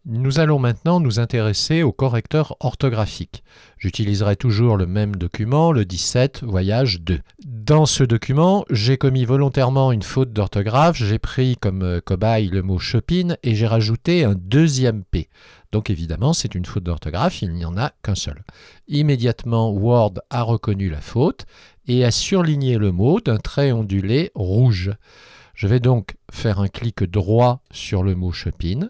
Nous allons maintenant nous intéresser au correcteur orthographique. J'utiliserai toujours le même document, le 17 voyage 2. Dans ce document, j'ai commis volontairement une faute d'orthographe, j'ai pris comme cobaye le mot shopping et j'ai rajouté un deuxième P. Donc évidemment, c'est une faute d'orthographe, il n'y en a qu'un seul. Immédiatement, Word a reconnu la faute et a surligné le mot d'un trait ondulé rouge. Je vais donc faire un clic droit sur le mot shopping.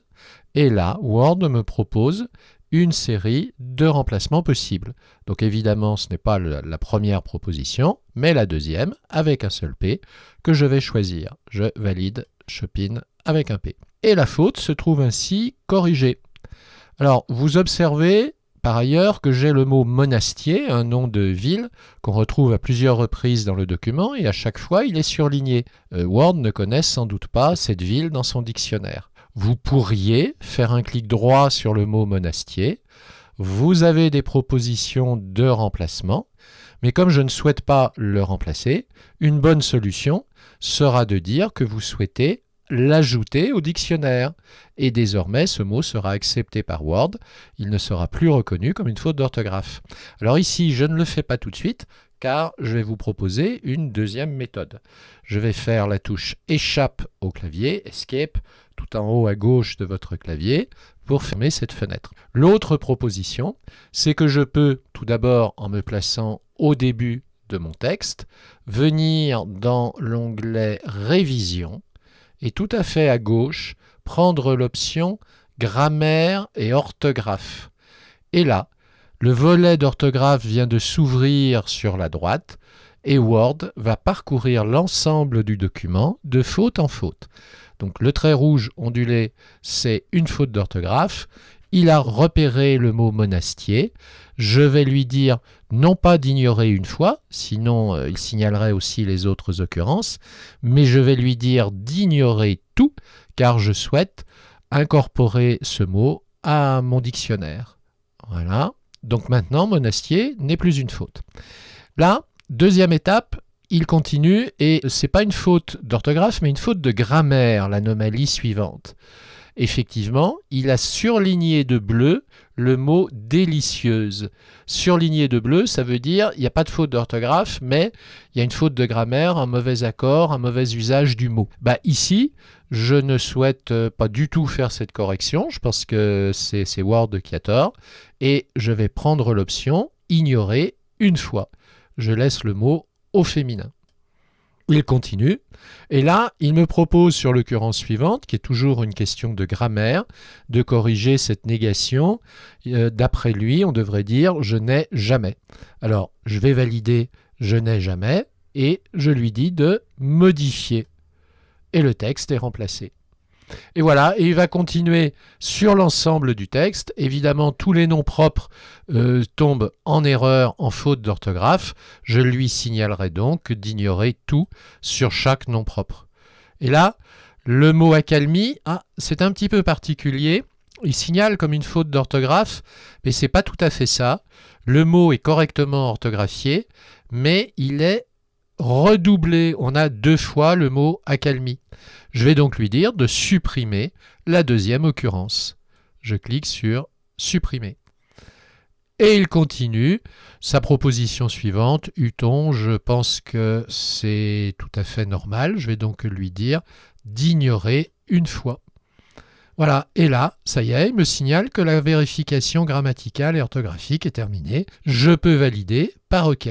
Et là, Word me propose une série de remplacements possibles. Donc évidemment, ce n'est pas la première proposition, mais la deuxième, avec un seul P, que je vais choisir. Je valide shopping avec un P. Et la faute se trouve ainsi corrigée. Alors, vous observez par ailleurs que j'ai le mot Monastier, un nom de ville, qu'on retrouve à plusieurs reprises dans le document, et à chaque fois, il est surligné. Word ne connaît sans doute pas cette ville dans son dictionnaire. Vous pourriez faire un clic droit sur le mot Monastier. Vous avez des propositions de remplacement, mais comme je ne souhaite pas le remplacer, une bonne solution sera de dire que vous souhaitez l'ajouter au dictionnaire. Et désormais, ce mot sera accepté par Word. Il ne sera plus reconnu comme une faute d'orthographe. Alors ici, je ne le fais pas tout de suite, car je vais vous proposer une deuxième méthode. Je vais faire la touche Échappe au clavier, Escape, tout en haut à gauche de votre clavier, pour fermer cette fenêtre. L'autre proposition, c'est que je peux, tout d'abord en me plaçant au début de mon texte, venir dans l'onglet Révision, et tout à fait à gauche, prendre l'option Grammaire et orthographe. Et là, le volet d'orthographe vient de s'ouvrir sur la droite et Word va parcourir l'ensemble du document de faute en faute. Donc le trait rouge ondulé, c'est une faute d'orthographe. Il a repéré le mot monastier. Je vais lui dire non pas d'ignorer une fois, sinon il signalerait aussi les autres occurrences, mais je vais lui dire d'ignorer tout, car je souhaite incorporer ce mot à mon dictionnaire. Voilà. Donc maintenant, monastier n'est plus une faute. Là, deuxième étape, il continue et ce n'est pas une faute d'orthographe, mais une faute de grammaire, l'anomalie suivante. Effectivement, il a surligné de bleu le mot délicieuse. Surligné de bleu, ça veut dire il n'y a pas de faute d'orthographe, mais il y a une faute de grammaire, un mauvais accord, un mauvais usage du mot. Ici, je ne souhaite pas du tout faire cette correction, je pense que c'est Word qui a tort, et je vais prendre l'option ignorer une fois. Je laisse le mot au féminin. Il continue, et là, il me propose sur l'occurrence suivante, qui est toujours une question de grammaire, de corriger cette négation. D'après lui, on devrait dire « je n'ai jamais ». Alors, je vais valider « je n'ai jamais » et je lui dis de modifier. Et le texte est remplacé. Et voilà, et il va continuer sur l'ensemble du texte. Évidemment, tous les noms propres tombent en erreur, en faute d'orthographe. Je lui signalerai donc d'ignorer tout sur chaque nom propre. Et là, le mot accalmie, c'est un petit peu particulier. Il signale comme une faute d'orthographe, mais ce n'est pas tout à fait ça. Le mot est correctement orthographié, mais il est redoublé. On a deux fois le mot accalmie. Je vais donc lui dire de supprimer la deuxième occurrence. Je clique sur supprimer. Et il continue sa proposition suivante. Eut-on, je pense que c'est tout à fait normal. Je vais donc lui dire d'ignorer une fois. Voilà, et là, ça y est, il me signale que la vérification grammaticale et orthographique est terminée. Je peux valider par OK.